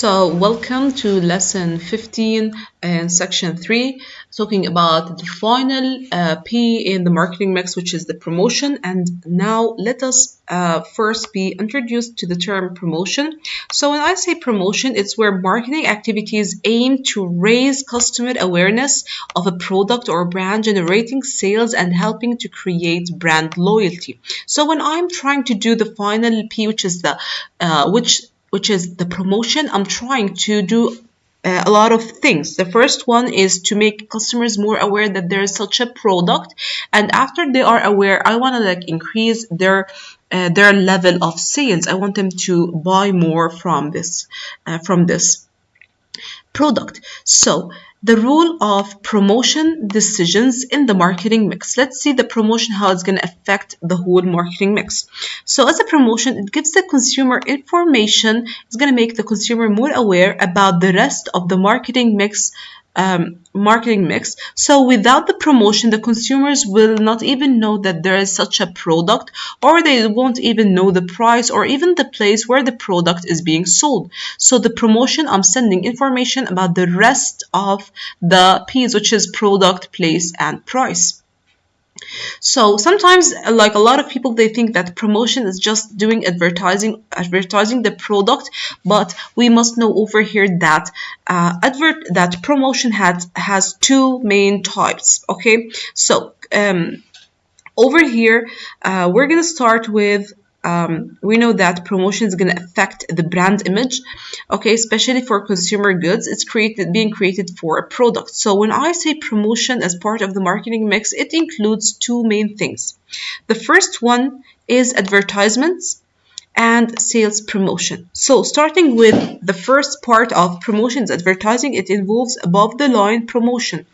So, welcome to lesson 15 and section 3, talking about the final P in the marketing mix, which is the promotion. And now let us first be introduced to the term promotion. So, when I say promotion, it's where marketing activities aim to raise customer awareness of a product or brand, generating sales and helping to create brand loyalty. So, when I'm trying to do the final P, which is the which is the promotion, I'm trying to do a lot of things. The first one is to make customers more aware that there is such a product, and after they are aware, I want to increase their level of sales. I want them to buy more from this product. So the role of promotion decisions in the marketing mix. Let's see the promotion, how it's going to affect the whole marketing mix. So as a promotion, it gives the consumer information. It's going to make the consumer more aware about the rest of the marketing mix. So without the promotion, the consumers will not even know that there is such a product, or they won't even know the price or even the place where the product is being sold. So the promotion, I'm sending information about the rest of the P's, which is product, place, and price. So sometimes, like a lot of people, they think that promotion is just doing advertising the product, but we must know over here that that promotion has two main types. Okay, so over here, we're gonna start with. We know that promotion is going to affect the brand image, okay, especially for consumer goods. It's being created for a product. So when I say promotion as part of the marketing mix, it includes two main things. The first one is advertisements and sales promotion. So starting with the first part of promotions advertising, it involves above the line promotion.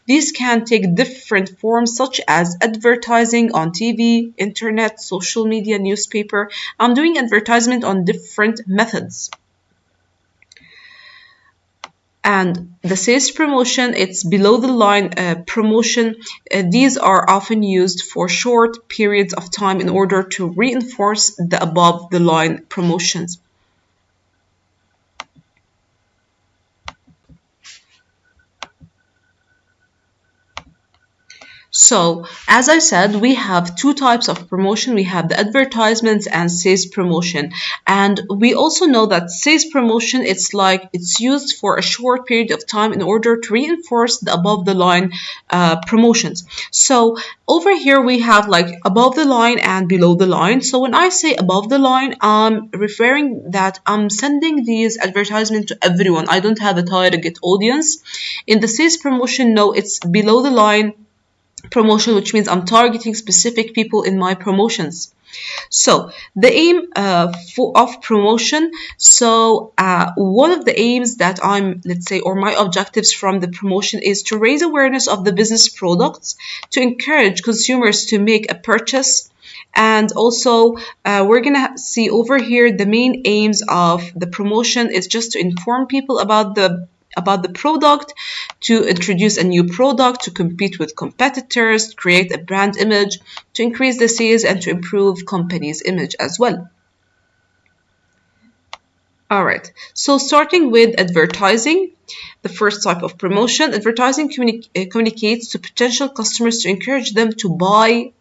These can take different forms such as advertising on TV, internet, social media, newspaper. I'm doing advertisement on different methods. And the sales promotion, it's below the line promotion. These are often used for short periods of time in order to reinforce the above the line promotions. So, as I said, we have two types of promotion. We have the advertisements and sales promotion. And we also know that sales promotion, it's used for a short period of time in order to reinforce the above the line promotions. So over here we have like above the line and below the line. So when I say above the line, I'm referring that I'm sending these advertisements to everyone. I don't have a target audience. In the sales promotion, no, it's below the line promotion, which means I'm targeting specific people in my promotions. So the aim of promotion, so one of the aims that let's say, or my objectives from the promotion is to raise awareness of the business products, to encourage consumers to make a purchase. And also, we're gonna see over here the main aims of the promotion is just to inform people about the product, to introduce a new product, to compete with competitors, create a brand image, to increase the sales, and to improve company's image as well. All right, so starting with advertising, the first type of promotion, advertising communicates to potential customers to encourage them to buy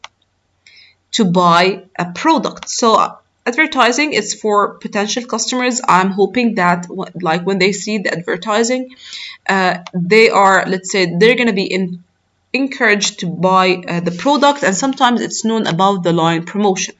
a product. So advertising is for potential customers. I'm hoping that like when they see the advertising, they are, let's say, they're going to be encouraged to buy the product, and sometimes it's known above the line promotion.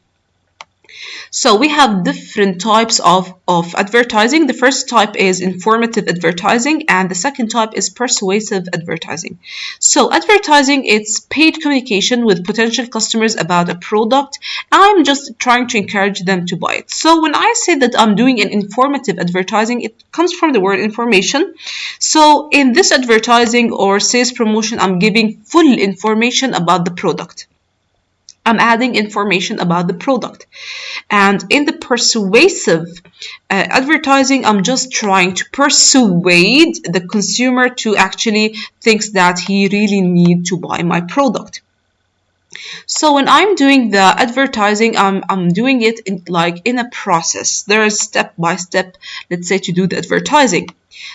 So we have different types of advertising. The first type is informative advertising, and the second type is persuasive advertising. So advertising, it's paid communication with potential customers about a product. I'm just trying to encourage them to buy it. So when I say that I'm doing an informative advertising, it comes from the word information. So in this advertising or sales promotion, I'm giving full information about the product. I'm adding information about the product. And in the persuasive advertising, I'm just trying to persuade the consumer to actually think that he really needs to buy my product. So when I'm doing the advertising, I'm doing it in, like in a process. There is step by step, let's say, to do the advertising.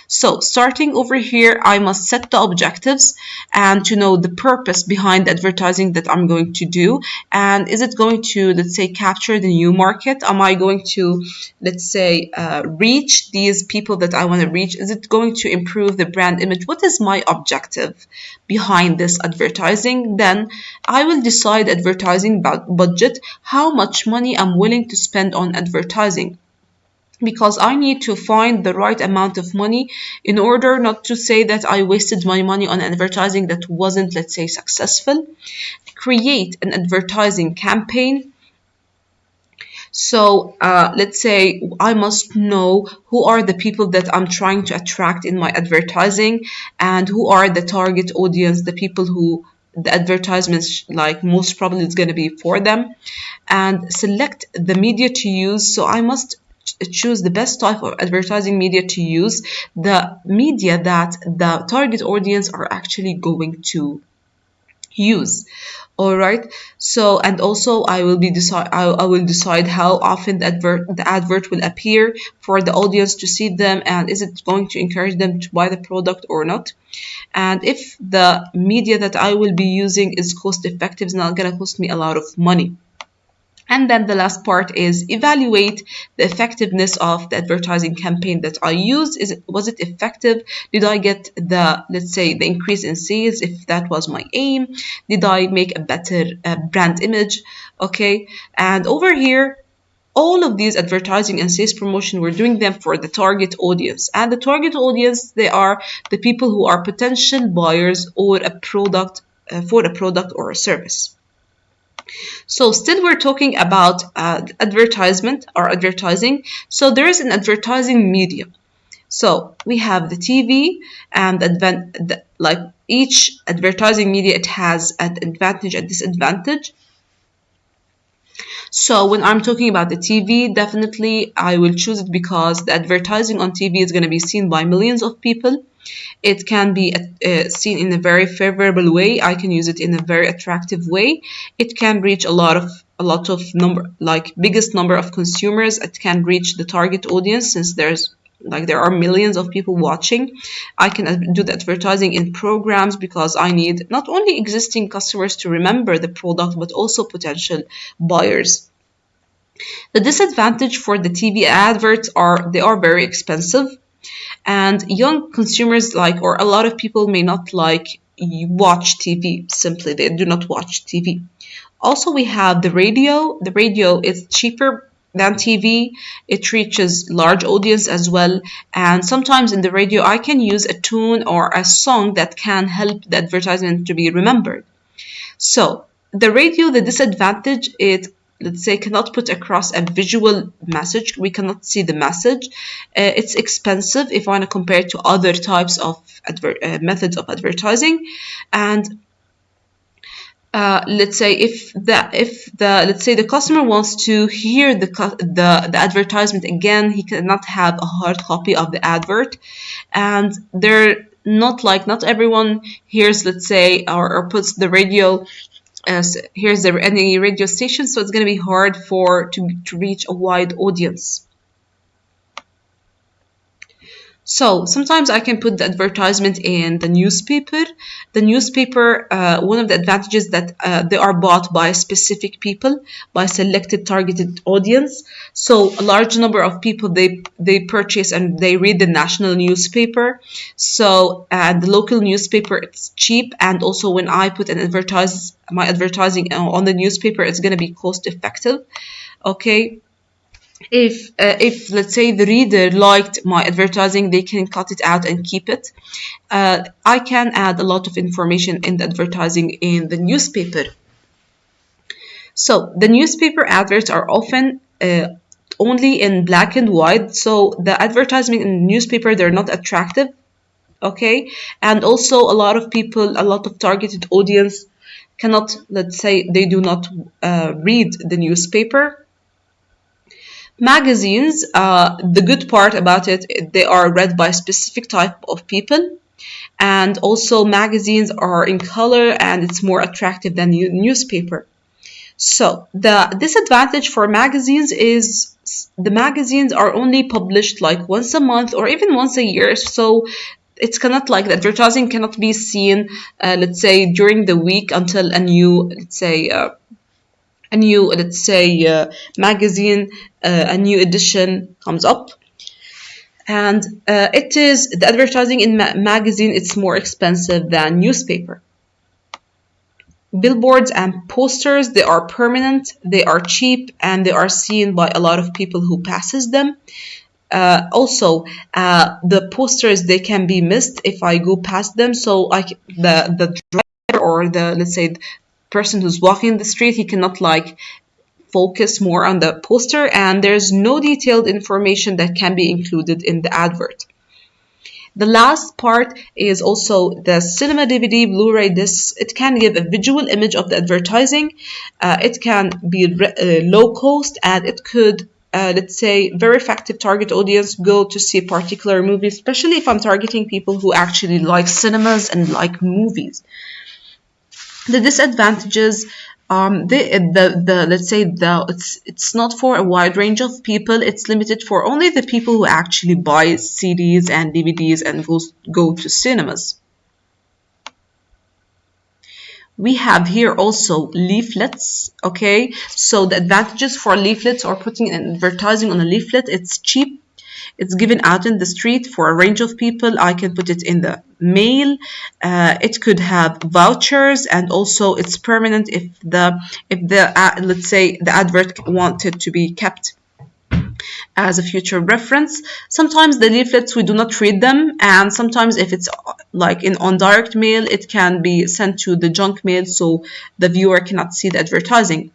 So starting over here, I must set the objectives and to know the purpose behind the advertising that I'm going to do. And is it going to, let's say, capture the new market? Am I going to, let's say, reach these people that I want to reach? Is it going to improve the brand image? What is my objective behind this advertising? Then I will decide advertising budget, how much money I'm willing to spend on advertising, because I need to find the right amount of money in order not to say that I wasted my money on advertising that wasn't, let's say, successful. Create an advertising campaign. So let's say I must know who are the people that I'm trying to attract in my advertising, and who are the target audience, the people who the advertisements like most probably is going to be for them, and select the media to use. So I must choose the best type of advertising media to use, the media that the target audience are actually going to use. All right. So and also I will decide how often the advert will appear for the audience to see them, and is it going to encourage them to buy the product or not. And if the media that I will be using is cost effective, it's not going to cost me a lot of money. And then the last part is evaluate the effectiveness of the advertising campaign that I used. Was it effective? Did I get the, let's say, the increase in sales if that was my aim? Did I make a better brand image? Okay. And over here, all of these advertising and sales promotion, we're doing them for the target audience. And the target audience, they are the people who are potential buyers or a product for a product or a service. So still we're talking about advertisement or advertising. So there is an advertising medium. So we have the TV and like each advertising media, it has an advantage and disadvantage. So when I'm talking about the TV, definitely I will choose it because the advertising on TV is going to be seen by millions of people. It can be seen in a very favorable way. I can use it in a very attractive way. It can reach a lot of number, like biggest number of consumers. It can reach the target audience since there are millions of people watching. I can do the advertising in programs because I need not only existing customers to remember the product, but also potential buyers. The disadvantage for the TV adverts are they are very expensive, and young consumers like, or a lot of people may not like watch TV. Simply, they do not watch TV. Also, we have the radio. The radio is cheaper than TV. It reaches large audience as well. And sometimes in the radio, I can use a tune or a song that can help the advertisement to be remembered. So the radio, the disadvantage, it, let's say, cannot put across a visual message. We cannot see the message. It's expensive if I want to compare it to other types of methods of advertising. And let's say if the let's say the customer wants to hear the advertisement again, he cannot have a hard copy of the advert, and they're not everyone hears, let's say, or puts the radio as here's any radio station, so it's going to be hard to reach a wide audience. So sometimes I can put the advertisement in the newspaper. The newspaper, one of the advantages that they are bought by specific people, by selected targeted audience. So a large number of people, they purchase and they read the national newspaper. So the local newspaper, it's cheap, and also when I put my advertising on the newspaper, it's going to be cost effective. Okay. If let's say the reader liked my advertising, they can cut it out and keep it. I can add a lot of information in the advertising in the newspaper. So the newspaper adverts are often only in black and white, so the advertisement in the newspaper, they're not attractive. Okay. And also a lot of targeted audience cannot, let's say, they do not read the newspaper. Magazines, the good part about it, they are read by specific type of people. And also magazines are in color and it's more attractive than newspaper. So the disadvantage for magazines is the magazines are only published like once a month or even once a year. So it's cannot like the advertising cannot be seen, let's say during the week until a new magazine, a new edition comes up. And it is the advertising in magazine. It's more expensive than newspaper. Billboards and posters, they are permanent, they are cheap, and they are seen by a lot of people who passes them. Also, the posters, they can be missed if I go past them. So the driver or the, let's say, person who's walking the street, he cannot like focus more on the poster, and there's no detailed information that can be included in the advert. The last part is also the cinema DVD, Blu-ray discs. It can give a visual image of the advertising. It can be low cost, and it could, let's say, very effective target audience go to see a particular movie, especially if I'm targeting people who actually like cinemas and like movies. The disadvantages, the let's say the it's not for a wide range of people. It's limited for only the people who actually buy CDs and DVDs and go to cinemas. We have here also leaflets. Okay, so the advantages for leaflets or putting an advertising on a leaflet, it's cheap. It's given out in the street for a range of people. I can put it in the mail. It could have vouchers, and also it's permanent if the let's say the advert wanted to be kept as a future reference. Sometimes the leaflets we do not read them, and sometimes if it's like in on direct mail, it can be sent to the junk mail, so the viewer cannot see the advertising.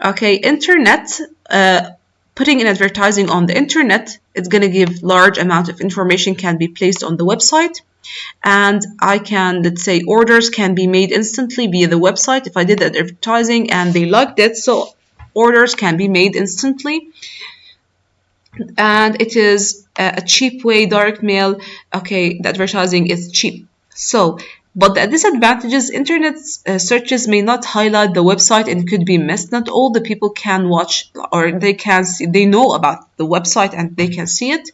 Okay, internet. Putting in advertising on the internet, it's going to give large amount of information can be placed on the website, and I can, let's say, orders can be made instantly via the website if I did advertising and they liked it. So orders can be made instantly, and it is a cheap way, direct mail. Okay, the advertising is cheap. So but the disadvantages, internet searches may not highlight the website and could be missed. Not all the people can watch or they can see, they know about the website and they can see it.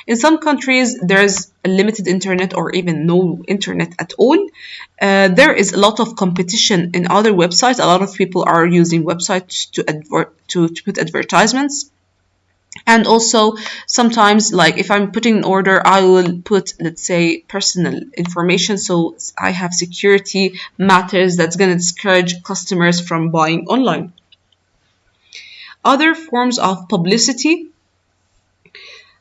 In some countries, there's a limited internet or even no internet at all. There is a lot of competition in other websites. A lot of people are using websites to put advertisements. And also sometimes, like if I'm putting an order, I will put, let's say, personal information, so I have security matters that's going to discourage customers from buying online. Other forms of publicity.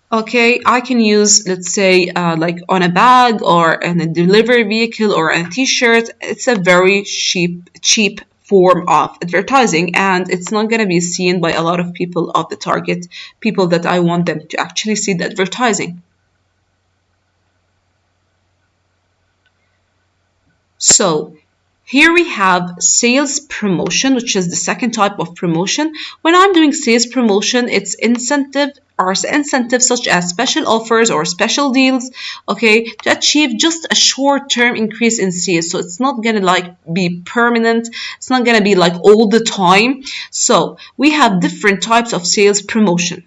Okay, I can use, let's say, like on a bag or in a delivery vehicle or a t-shirt. It's a very cheap form of advertising, and it's not going to be seen by a lot of people of the target people that I want them to actually see the advertising. So here we have sales promotion, which is the second type of promotion. When I'm doing sales promotion, it's incentives such as special offers or special deals, okay, to achieve just a short-term increase in sales. So it's not gonna like be permanent. It's not gonna be like all the time. So we have different types of sales promotion.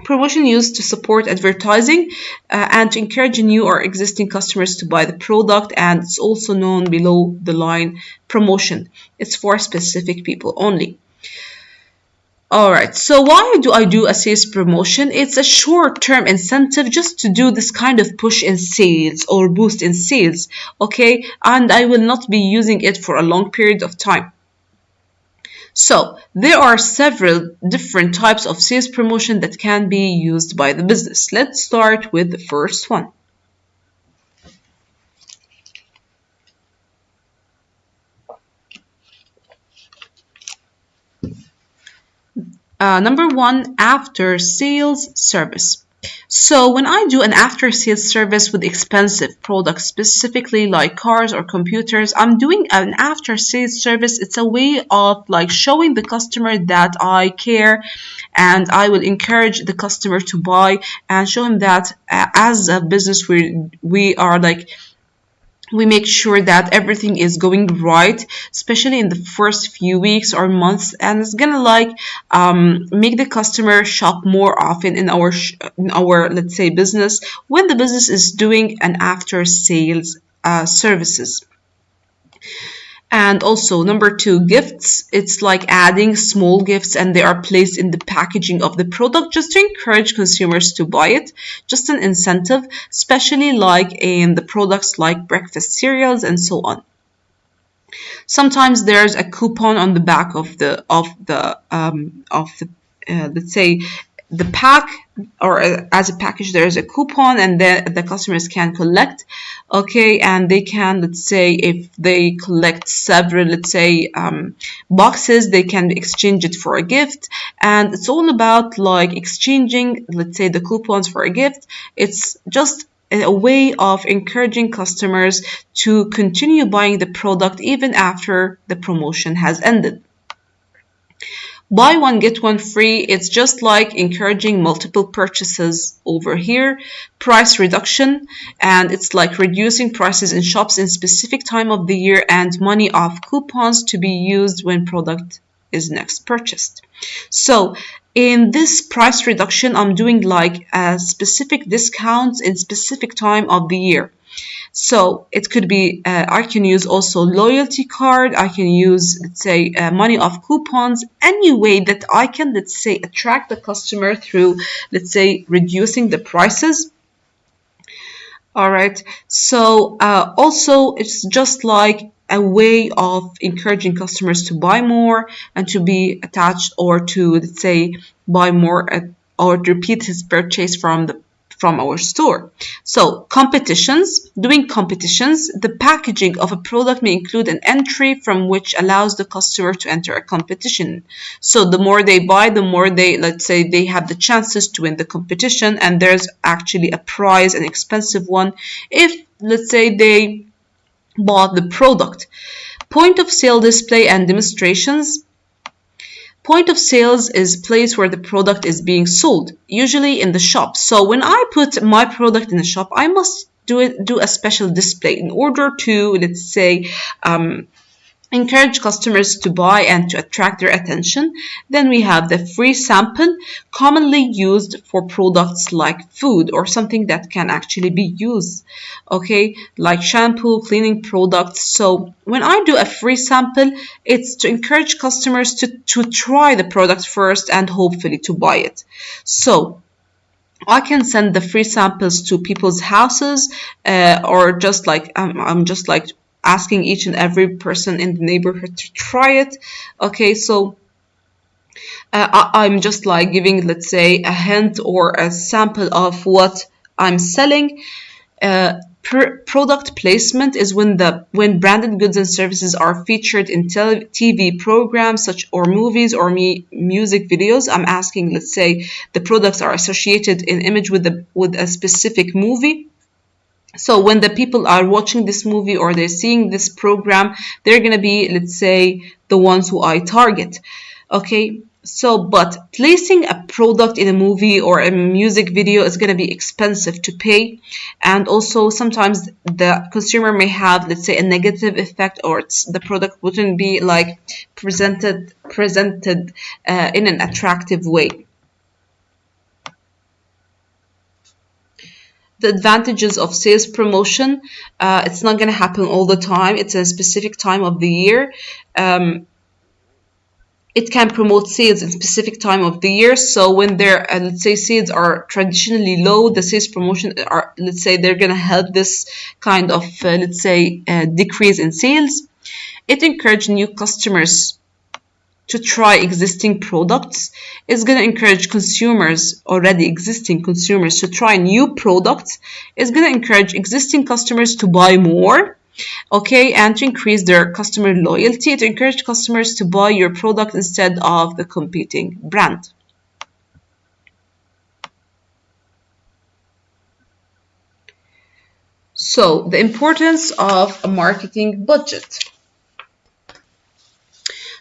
Promotion used to support advertising and to encourage new or existing customers to buy the product, and it's also known below the line promotion. It's for specific people only. Alright, so why do I do a sales promotion? It's a short-term incentive just to do this kind of push in sales or boost in sales, okay? And I will not be using it for a long period of time. So there are several different types of sales promotion that can be used by the business. Let's start with the first one. Number one, after sales service. So when I do an after sales service with expensive products, specifically like cars or computers, I'm doing an after sales service. It's a way of like showing the customer that I care, and I will encourage the customer to buy and show him that as a business we are like we make sure that everything is going right, especially in the first few weeks or months, and it's gonna like make the customer shop more often in our let's say business when the business is doing an after sales services. And also number two, gifts. It's like adding small gifts and they are placed in the packaging of the product just to encourage consumers to buy it. Just an incentive, especially like in the products like breakfast cereals and so on. Sometimes there's a coupon on the back of the let's say the pack, or as a package there is a coupon, and then the customers can collect. Okay, and they can, let's say if they collect several, let's say boxes, they can exchange it for a gift. And it's all about like exchanging, let's say, the coupons for a gift. It's just a way of encouraging customers to continue buying the product even after the promotion has ended. Buy one, get one free. It's just like encouraging multiple purchases over here. Price reduction, and it's like reducing prices in shops in specific time of the year, and money off coupons to be used when product is next purchased. So in this price reduction, I'm doing like a specific discounts in specific time of the year. So it could be, I can use also loyalty card, I can use, let's say, money off coupons, any way that I can, let's say, attract the customer through, let's say, reducing the prices. All right. So also it's just like a way of encouraging customers to buy more and to be attached, or to, let's say, buy more or repeat his purchase from our store. So competitions, doing competitions, the packaging of a product may include an entry from which allows the customer to enter a competition. So the more they buy, the more they, let's say, they have the chances to win the competition, and there's actually a prize, an expensive one, if, let's say, they bought the product. Point of sale display and demonstrations. Point of sales is place where the product is being sold, usually in the shop. So when I put my product in the shop, I must do a special display in order to, let's say, encourage customers to buy and to attract their attention. Then we have the free sample, commonly used for products like food or something that can actually be used, okay, like shampoo, cleaning products. So when I do a free sample, it's to encourage customers to try the product first and hopefully to buy it. So I can send the free samples to people's houses, or just like I'm just like asking each and every person in the neighborhood to try it. Okay, so I'm just like giving, let's say, a hint or a sample of what I'm selling. Product placement is when branded goods and services are featured in TV programs such or movies or music videos. I'm asking, let's say, the products are associated in image with a specific movie. So when the people are watching this movie or they're seeing this program, they're gonna be, let's say, the ones who I target. Okay, so but placing a product in a movie or a music video is gonna be expensive to pay, and also sometimes the consumer may have, let's say, a negative effect, or the product wouldn't be like presented in an attractive way. The advantages of sales promotion, it's not going to happen all the time. It's a specific time of the year. It can promote sales in specific time of the year. So when their let's say sales are traditionally low, the sales promotion are, let's say, they're going to help this kind of let's say decrease in sales. It encourages new customers to try existing products. It's going to encourage consumers, already existing consumers, to try new products. It's going to encourage existing customers to buy more, okay, and to increase their customer loyalty, to encourage customers to buy your product instead of the competing brand. So the importance of a marketing budget.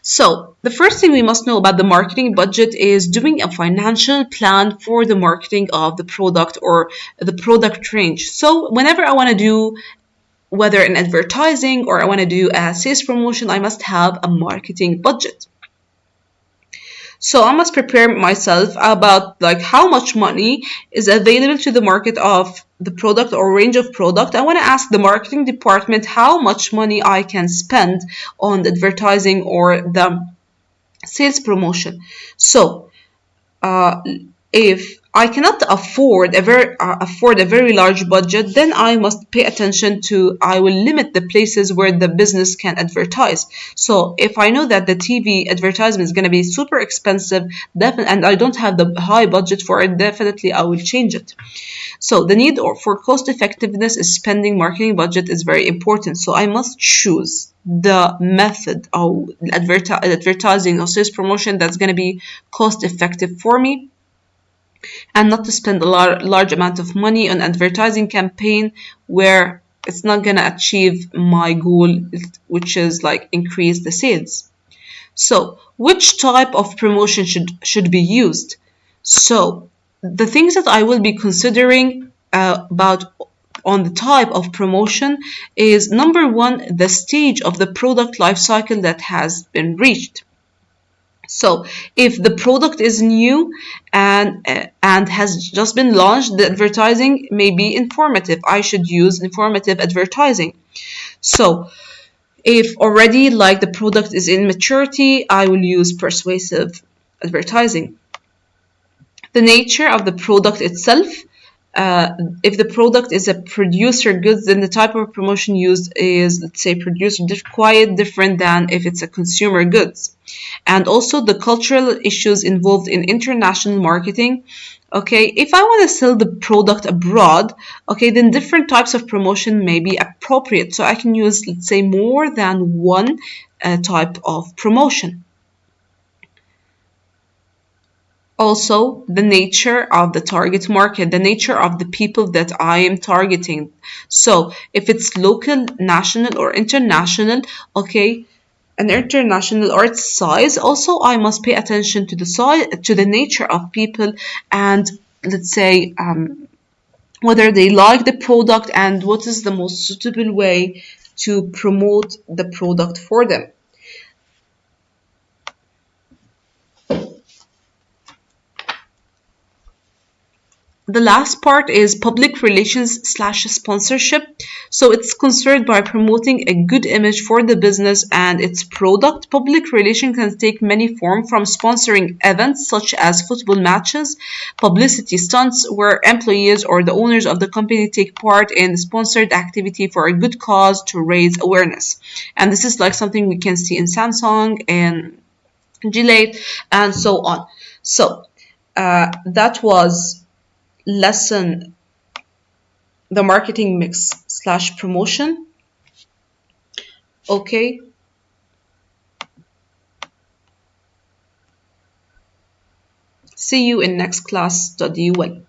So the first thing we must know about the marketing budget is doing a financial plan for the marketing of the product or the product range. So whenever I want to do whether in advertising or I want to do a sales promotion, I must have a marketing budget. So I must prepare myself about like how much money is available to the market of the product or range of product. I want to ask the marketing department how much money I can spend on the advertising or the sales promotion. So uh, if I cannot afford a very large budget, then I must pay attention to I will limit the places where the business can advertise. So if I know that the TV advertisement is going to be super expensive, and I don't have the high budget for it, definitely I will change it. So the need for cost effectiveness is spending marketing budget is very important. So I must choose the method of advertising or sales promotion that's going to be cost effective for me, and not to spend a large amount of money on advertising campaign where it's not going to achieve my goal, which is like increase the sales. So which type of promotion should be used? So the things that I will be considering about on the type of promotion is number one, the stage of the product life cycle that has been reached. So if the product is new and has just been launched, the advertising may be informative. I should use informative advertising. So if already like the product is in maturity, I will use persuasive advertising. The nature of the product itself. If the product is a producer goods, then the type of promotion used is, let's say, producer, quite different than if it's a consumer goods. And also the cultural issues involved in international marketing. Okay, if I want to sell the product abroad, okay, then different types of promotion may be appropriate. So I can use, let's say, more than one type of promotion. Also, the nature of the target market, the nature of the people that I am targeting. So if it's local, national, or international, okay, an international or its size, also I must pay attention to the size, to the nature of people, and let's say whether they like the product and what is the most suitable way to promote the product for them. The last part is public relations slash sponsorship. So it's concerned by promoting a good image for the business and its product. Public relation can take many forms, from sponsoring events such as football matches, publicity stunts where employees or the owners of the company take part in sponsored activity for a good cause to raise awareness. And this is like something we can see in Samsung and Gillette and so on. So that was lesson the marketing mix slash promotion. Okay, see you in next class. Study well.